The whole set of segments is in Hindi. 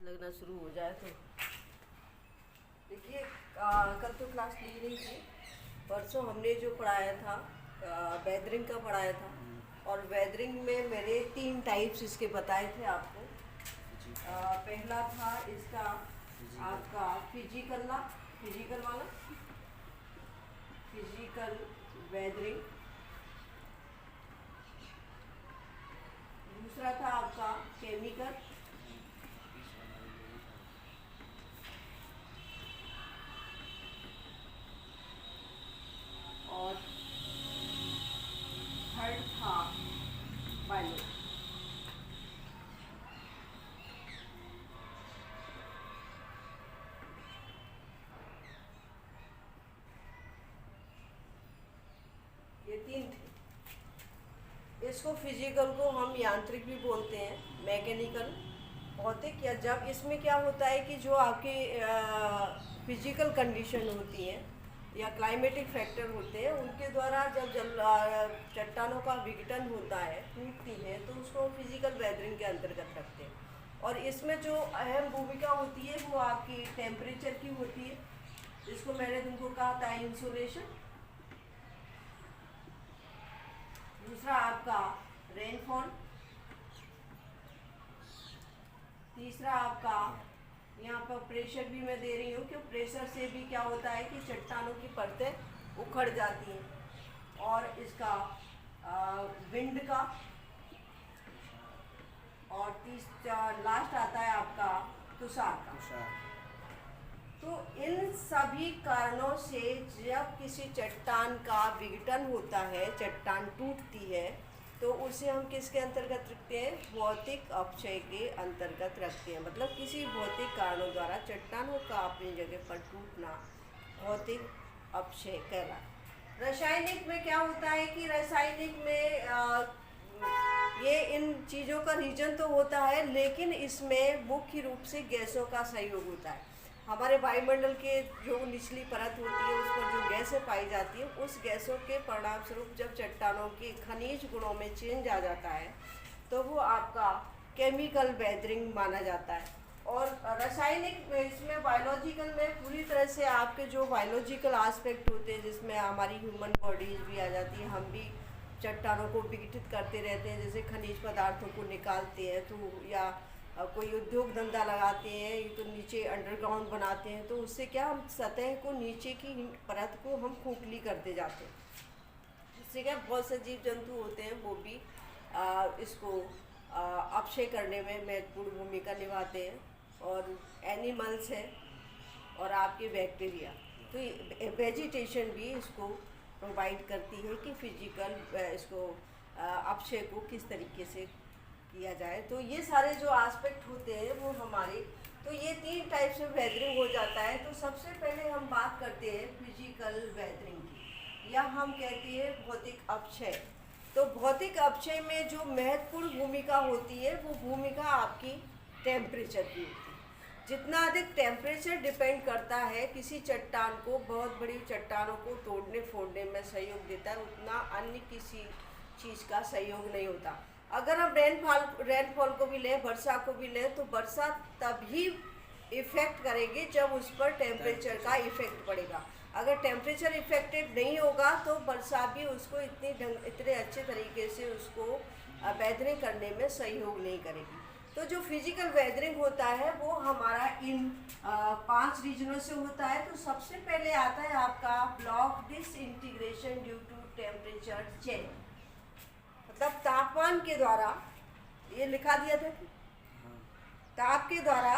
लगना शुरू हो जाए तो देखिए, कल तो क्लास ली नहीं थी। परसों हमने जो पढ़ाया था वेदरिंग का पढ़ाया था, और वेदरिंग में मेरे 3 टाइप्स इसके बताए थे आपको। पहला था इसका आपका फिजिकल वाला फिजिकल वेदरिंग। दूसरा था आपका केमिकल, और थर्ड था बायो। ये 3 थे। इसको फिजिकल को हम यांत्रिक भी बोलते हैं, मैकेनिकल, भौतिक। या जब इसमें क्या होता है कि जो आपकी फिजिकल कंडीशन होती है या क्लाइमेटिक फैक्टर होते हैं, उनके द्वारा जब चट्टानों का विघटन होता है, टूटती है, तो उसको फिजिकल वेदरिंग के अंतर्गत रखते हैं। और इसमें जो अहम भूमिका होती है वो आपकी टेम्परेचर की होती है। इसको मैंने तुमको कहा था इंसुलेशन। दूसरा आपका रेनफॉल। तीसरा आपका यहाँ पर प्रेशर भी मैं दे रही हूँ, कि प्रेशर से भी क्या होता है कि चट्टानों की परतें उखड़ जाती हैं। और इसका विंड का, और लास्ट आता है आपका तुषार का। तो इन सभी कारणों से जब किसी चट्टान का विघटन होता है, चट्टान टूटती है, तो उसे हम किसके अंतर्गत रखते हैं? भौतिक अपक्षय के अंतर्गत रखते हैं। मतलब किसी भौतिक कारणों द्वारा चट्टानों का अपनी जगह पर टूटना भौतिक अपक्षय कहलाता है। रासायनिक में क्या होता है कि रासायनिक में ये इन चीज़ों का रीजन तो होता है, लेकिन इसमें मुख्य रूप से गैसों का सहयोग होता है। हमारे वायुमंडल के जो निचली परत होती है, उस पर जो गैसें पाई जाती हैं, उस गैसों के परिणाम स्वरूप जब चट्टानों के खनिज गुणों में चेंज आ जाता है, तो वो आपका केमिकल वेदरिंग माना जाता है। और रासायनिक इसमें बायोलॉजिकल में पूरी तरह से आपके जो बायोलॉजिकल आस्पेक्ट होते हैं, जिसमें हमारी ह्यूमन बॉडीज भी आ जाती है। हम भी चट्टानों को विघटित करते रहते हैं, जैसे खनिज पदार्थों को निकालते हैं, तो या कोई उद्योग धंधा लगाते हैं, तो नीचे अंडरग्राउंड बनाते हैं, तो उससे क्या हम सतह को, नीचे की परत को हम खोखली करते जाते हैं। इससे क्या बहुत से जीव जंतु होते हैं, वो भी इसको अपक्षय करने में महत्वपूर्ण भूमिका निभाते हैं। और एनिमल्स है और आपके बैक्टीरिया, तो वेजिटेशन भी इसको प्रोवाइड करती है कि फिजिकल इसको अपक्षय को किस तरीके से किया जाए। तो ये सारे जो एस्पेक्ट होते हैं वो हमारे, तो ये 3 टाइप से वेदरिंग हो जाता है। तो सबसे पहले हम बात करते हैं फिजिकल वेदरिंग की, या हम कहते हैं भौतिक अपक्षय। तो भौतिक अपक्षय में जो महत्वपूर्ण भूमिका होती है, वो भूमिका आपकी टेम्परेचर की होती है। जितना अधिक टेम्परेचर डिपेंड करता है किसी चट्टान को, बहुत बड़ी चट्टानों को तोड़ने फोड़ने में सहयोग देता है, उतना अन्य किसी चीज़ का सहयोग नहीं होता। अगर हम रेनफॉल को भी लें, वर्षा को भी लें, तो वर्षा तभी इफ़ेक्ट करेगी जब उस पर टेम्परेचर का इफ़ेक्ट पड़ेगा। अगर टेम्परेचर इफेक्टेड नहीं होगा तो वर्षा भी उसको इतने अच्छे तरीके से उसको वेदरिंग करने में सहयोग नहीं करेगी। तो जो फिजिकल वेदरिंग होता है वो हमारा इन 5 रीजनों से होता है। तो सबसे पहले आता है आपका block disintegration due to temperature change, मतलब तापमान के द्वारा, ये लिखा दिया था कि ताप के द्वारा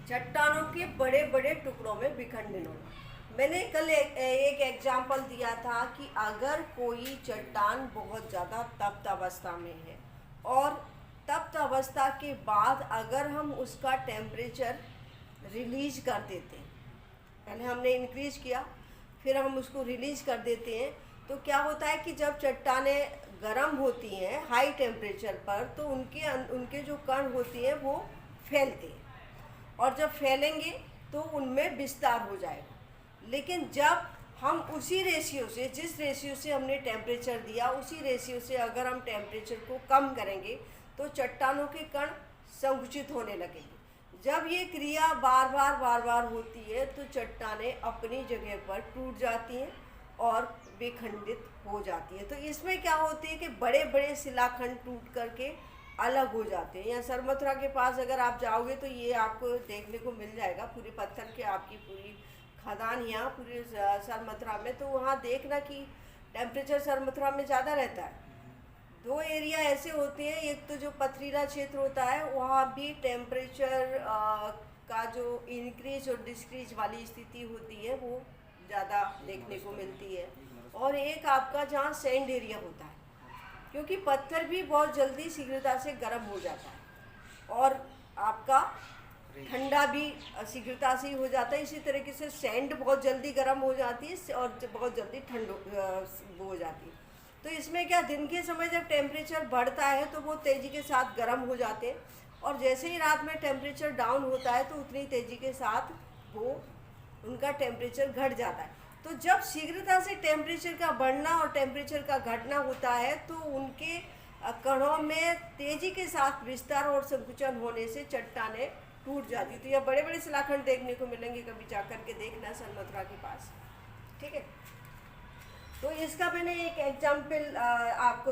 चट्टानों के बड़े बड़े टुकड़ों में विखंडन होना। मैंने कल एक एग्जाम्पल दिया था कि अगर कोई चट्टान बहुत ज़्यादा तप्त अवस्था में है, और तप्त अवस्था के बाद अगर हम उसका टेम्परेचर रिलीज कर देते हैं, पहले हमने इंक्रीज किया फिर हम उसको रिलीज कर देते हैं, तो क्या होता है कि जब चट्टानें गर्म होती हैं हाई टेम्परेचर पर, तो उनके जो कण होती हैं वो फैलते हैं, और जब फैलेंगे तो उनमें विस्तार हो जाएगा। लेकिन जब हम उसी रेशियो से, जिस रेशियो से हमने टेम्परेचर दिया, उसी रेशियो से अगर हम टेम्परेचर को कम करेंगे तो चट्टानों के कण संकुचित होने लगेंगे। जब ये क्रिया बार बार होती है तो चट्टानें अपनी जगह पर टूट जाती हैं और विखंडित हो जाती है। तो इसमें क्या होती है कि बड़े बड़े शिलाखंड टूट करके अलग हो जाते हैं। यहाँ सरमथुरा के पास अगर आप जाओगे तो ये आपको देखने को मिल जाएगा, पूरे पत्थर के आपकी पूरी खदान यहाँ पूरे सरमथुरा में। तो वहाँ देखना कि टेम्परेचर सरमथुरा में ज़्यादा रहता है। दो एरिया ऐसे होते हैं, एक तो जो पथरीला क्षेत्र होता है वहाँ भी टेम्परेचर का जो इंक्रीज और डिक्रीज वाली स्थिति होती है वो ज़्यादा देखने को मिलती है। और एक आपका जहाँ सैंड एरिया होता है, क्योंकि पत्थर भी बहुत जल्दी शीघ्रता से गर्म हो जाता है और आपका ठंडा भी शीघ्रता से ही हो जाता है। इसी तरीके से सैंड बहुत जल्दी गर्म हो जाती है और बहुत जल्दी ठंड हो जाती है। तो इसमें क्या, दिन के समय जब टेम्परेचर बढ़ता है तो वो तेज़ी के साथ गर्म हो जाते हैं, और जैसे ही रात में टेम्परेचर डाउन होता है तो उतनी तेज़ी के साथ वो उनका टेम्परेचर घट जाता है। तो जब शीघ्रता से टेम्परेचर का बढ़ना और टेम्परेचर का घटना होता है तो उनके कणों में तेज़ी के साथ विस्तार और संकुचन होने से चट्टानें टूट जाती। तो यह बड़े बड़े शिलाखंड देखने को मिलेंगे, कभी जा कर के देखना सरमथुरा के पास, ठीक है। तो इसका मैंने एक एग्जाम्पल आपको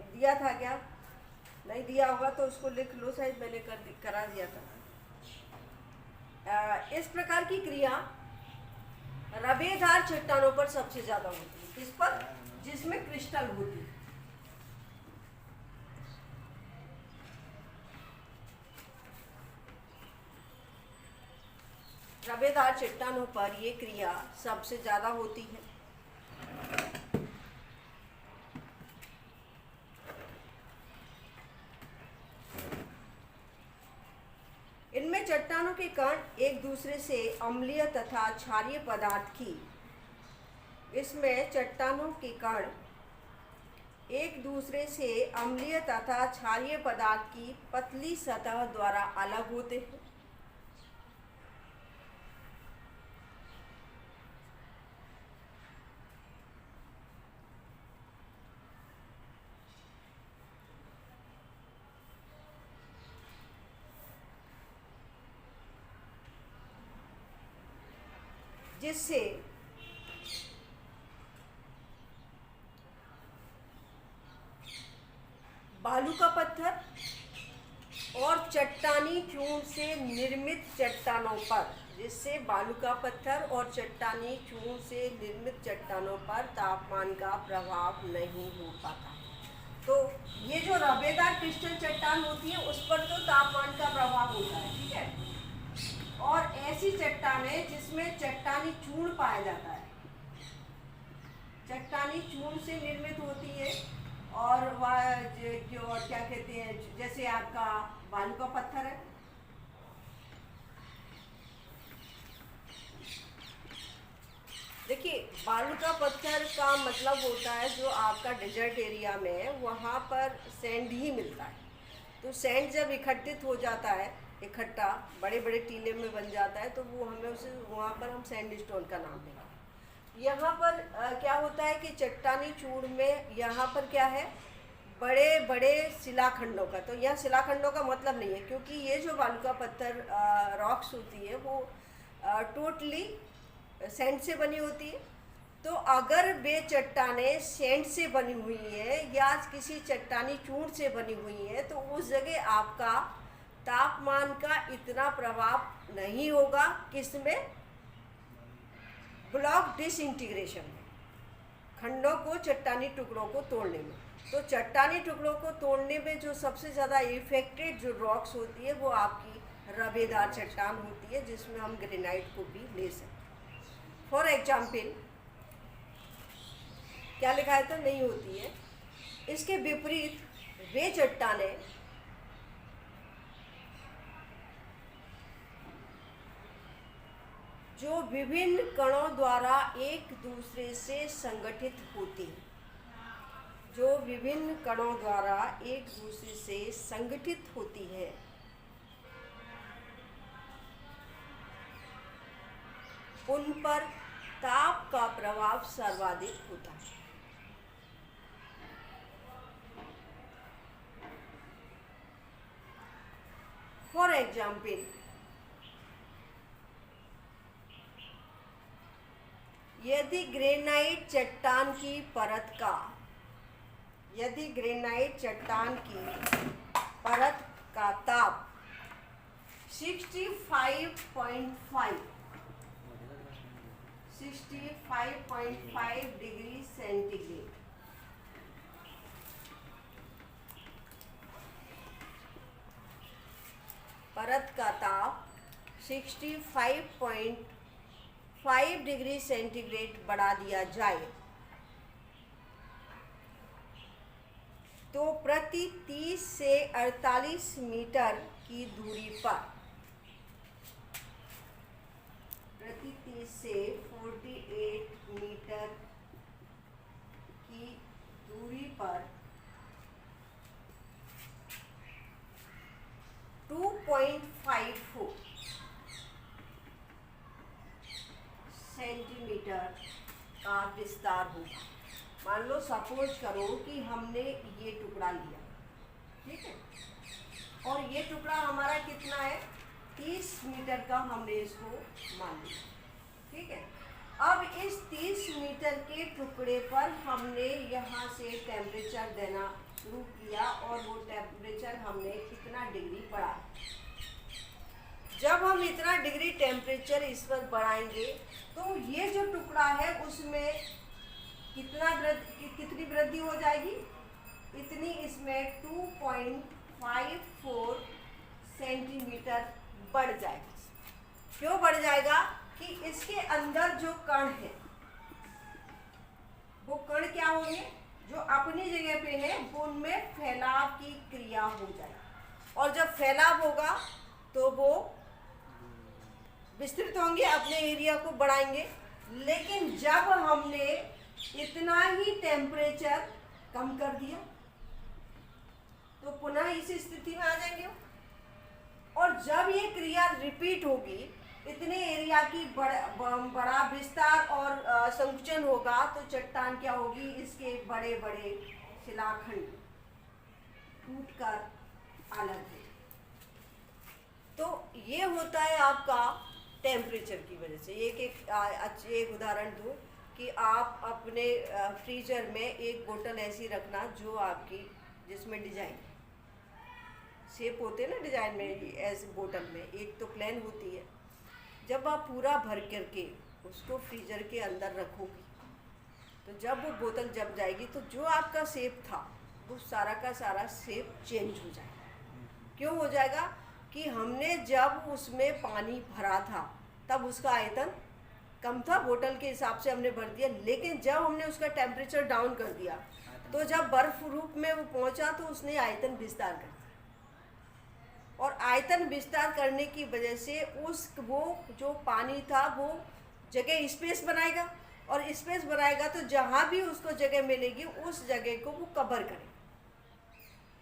दिया था, क्या नहीं दिया होगा तो उसको लिख लो, शायद मैंने करा दिया था। इस प्रकार की क्रिया रवेदार चट्टानों पर सबसे ज़्यादा होती है। किस पर? जिसमें क्रिस्टल होती है। रवेदार चट्टानों पर ये क्रिया सबसे ज़्यादा होती है। इनमें चट्टानों के कण एक दूसरे से अम्लीय तथा क्षारीय पदार्थ की इसमें चट्टानों के कण एक दूसरे से अम्लीय तथा क्षारीय पदार्थ की पतली सतह द्वारा अलग होते हैं। जिससे बालू का पत्थर और चट्टानी चूर्ण से निर्मित चट्टानों पर तापमान का प्रभाव नहीं हो पाता। तो ये जो रवेदार क्रिस्टल चट्टान होती है उस पर तो तापमान का प्रभाव होता है, ठीक है। और ऐसी चट्टानें जिसमें चट्टानी चूर्ण पाया जाता है, चट्टानी चूर्ण से निर्मित होती है, और वह जो क्या कहते हैं, जैसे आपका बालू का पत्थर है, देखिए बालू का पत्थर का मतलब होता है जो आपका डेजर्ट एरिया में है वहाँ पर सैंड ही मिलता है। तो सैंड जब इकट्ठित हो जाता है, इकट्ठा बड़े बड़े टीले में बन जाता है, तो वो हमें उसे वहाँ पर हम सैंडस्टोन का नाम देंगे। यहाँ पर क्या होता है कि चट्टानी चूर्ण में यहाँ पर क्या है, बड़े बड़े शिलाखंडों का। तो यहाँ शिलाखंडों का मतलब नहीं है, क्योंकि ये जो बालू का पत्थर रॉक्स होती है वो टोटली सैंड से बनी होती है। तो अगर वे चट्टानें सैंड से बनी हुई है या किसी चट्टानी चूर्ण से बनी हुई है तो उस जगह आपका तापमान का इतना प्रभाव नहीं होगा। किसमें? ब्लॉक डिसइंटीग्रेशन में, खंडों को, चट्टानी टुकड़ों को तोड़ने में। तो चट्टानी टुकड़ों को तोड़ने में जो सबसे ज़्यादा इफेक्टेड जो रॉक्स होती है वो आपकी रवेदार चट्टान होती है, जिसमें हम ग्रेनाइट को भी ले सकते हैं। फॉर एग्जाम्पल क्या लिखा है तो नहीं होती है। इसके विपरीत वे चट्टानें जो विभिन्न कणों द्वारा एक दूसरे से संगठित होती हैं, जो विभिन्न कणों द्वारा एक दूसरे से संगठित होती है, उन पर ताप का प्रभाव सर्वाधिक होता है। फॉर एग्जाम्पल यदि ग्रेनाइट चट्टान की परत का यदि ग्रेनाइट चट्टान की परत का ताप 65.5 डिग्री सेंटीग्रेड परत का ताप 65.5 डिग्री सेंटीग्रेड बढ़ा दिया जाए तो प्रति 30 से 48 मीटर की दूरी पर प्रति 30 से 48 मीटर की दूरी पर 2.54 सेंटीमीटर का विस्तार होगा। मान लो सपोज करो कि हमने ये टुकड़ा लिया, ठीक है, और ये टुकड़ा हमारा कितना है, 30 मीटर का हमने इसको मान लिया, ठीक है। अब इस 30 मीटर के टुकड़े पर हमने यहाँ से टेम्परेचर देना शुरू किया और वो टेम्परेचर हमने कितना डिग्री बढ़ा। जब हम इतना डिग्री टेम्परेचर इस पर बढ़ाएंगे तो ये जो टुकड़ा है उसमें कितनी वृद्धि हो जाएगी, इतनी इसमें 2.54 सेंटीमीटर बढ़ जाएगा। क्यों बढ़ जाएगा कि इसके अंदर जो कण है वो कण क्या होंगे, जो अपनी जगह पे है वो उनमें फैलाव की क्रिया हो जाएगी और जब फैलाव होगा तो वो विस्तृत होंगे, अपने एरिया को बढ़ाएंगे। लेकिन जब हमने इतना ही टेम्परेचर कम कर दिया तो पुनः इस स्थिति में आ जाएंगे और जब ये क्रिया रिपीट होगी, इतने एरिया की बड़ा विस्तार और संकुचन होगा तो चट्टान क्या होगी, इसके बड़े बड़े शिलाखंड टूटकर अलग है। तो ये होता है आपका टेम्परेचर की वजह से। एक उदाहरण दूँ कि आप अपने फ्रीजर में एक बोतल ऐसी रखना जो आपकी जिसमें डिजाइन शेप होते हैं ना, डिजाइन में ऐसे बोतल में एक तो प्लेन होती है। जब आप पूरा भर करके उसको फ्रीजर के अंदर रखोगी तो जब वो बोतल जम जाएगी तो जो आपका शेप था वो सारा का सारा शेप चेंज हो जाएगा। क्यों हो जाएगा कि हमने जब उसमें पानी भरा था तब उसका आयतन कम था, बोतल के हिसाब से हमने भर दिया, लेकिन जब हमने उसका टेम्परेचर डाउन कर दिया तो जब बर्फ रूप में वो पहुंचा तो उसने आयतन विस्तार कर दिया और आयतन विस्तार करने की वजह से वो जो पानी था वो जगह स्पेस बनाएगा और स्पेस बनाएगा तो जहाँ भी उसको जगह मिलेगी उस जगह को वो कवर करेगा।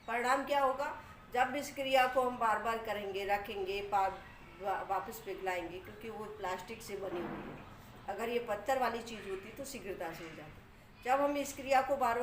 परिणाम क्या होगा, जब इस क्रिया को हम बार बार करेंगे, रखेंगे, वापस पिघलाएंगे, क्योंकि वो प्लास्टिक से बनी हुई है। अगर ये पत्थर वाली चीज़ होती तो शीघ्रता से हो जाती। जब हम इस क्रिया को बार